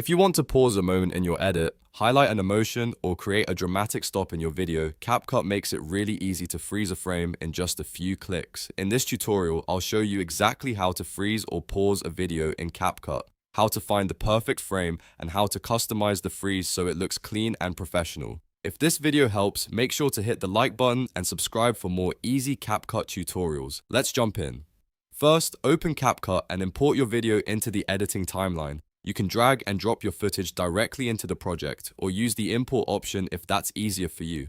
If you want to pause a moment in your edit, highlight an emotion, or create a dramatic stop in your video, CapCut makes it really easy to freeze a frame in just a few clicks. In this tutorial, I'll show you exactly how to freeze or pause a video in CapCut, how to find the perfect frame, and how to customize the freeze so it looks clean and professional. If this video helps, make sure to hit the like button and subscribe for more easy CapCut tutorials. Let's jump in. First, open CapCut and import your video into the editing timeline. You can drag and drop your footage directly into the project, or use the import option if that's easier for you.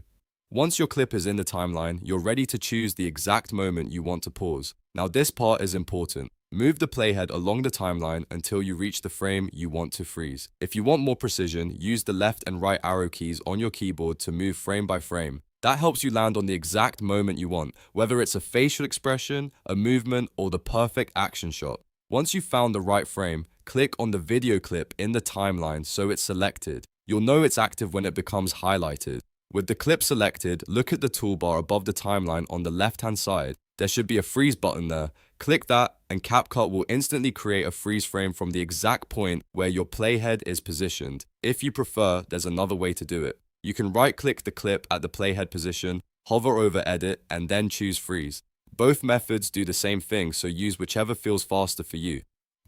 Once your clip is in the timeline, you're ready to choose the exact moment you want to pause. Now this part is important. Move the playhead along the timeline until you reach the frame you want to freeze. If you want more precision, use the left and right arrow keys on your keyboard to move frame by frame. That helps you land on the exact moment you want, whether it's a facial expression, a movement, or the perfect action shot. Once you've found the right frame, click on the video clip in the timeline so it's selected. You'll know it's active when it becomes highlighted. With the clip selected, look at the toolbar above the timeline on the left-hand side. There should be a freeze button there. Click that and CapCut will instantly create a freeze frame from the exact point where your playhead is positioned. If you prefer, there's another way to do it. You can right-click the clip at the playhead position, hover over Edit, and then choose Freeze. Both methods do the same thing, so use whichever feels faster for you.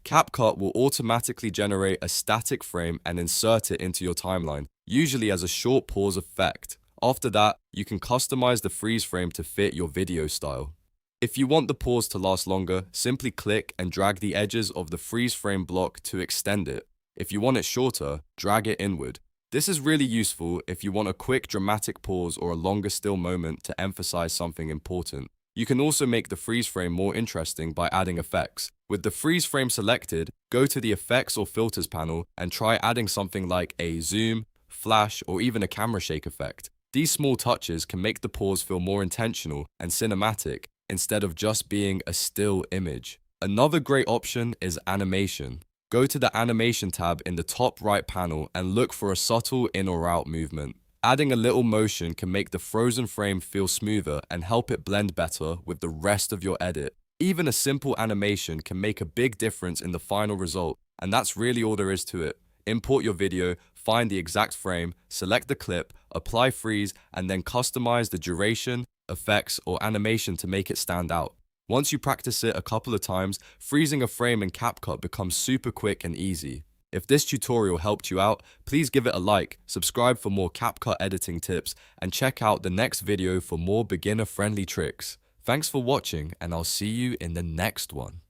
CapCut will automatically generate a static frame and insert it into your timeline, usually as a short pause effect. After that, you can customize the freeze frame to fit your video style. If you want the pause to last longer, simply click and drag the edges of the freeze frame block to extend it. If you want it shorter, drag it inward. This is really useful if you want a quick dramatic pause or a longer still moment to emphasize something important. You can also make the freeze frame more interesting by adding effects. With the freeze frame selected, go to the Effects or Filters panel and try adding something like a zoom, flash, or even a camera shake effect. These small touches can make the pause feel more intentional and cinematic instead of just being a still image. Another great option is animation. Go to the Animation tab in the top right panel and look for a subtle in or out movement. Adding a little motion can make the frozen frame feel smoother and help it blend better with the rest of your edit. Even a simple animation can make a big difference in the final result, and that's really all there is to it. Import your video, find the exact frame, select the clip, apply freeze, and then customize the duration, effects, or animation to make it stand out. Once you practice it a couple of times, freezing a frame in CapCut becomes super quick and easy. If this tutorial helped you out, please give it a like, subscribe for more CapCut editing tips, and check out the next video for more beginner-friendly tricks. Thanks for watching, and I'll see you in the next one.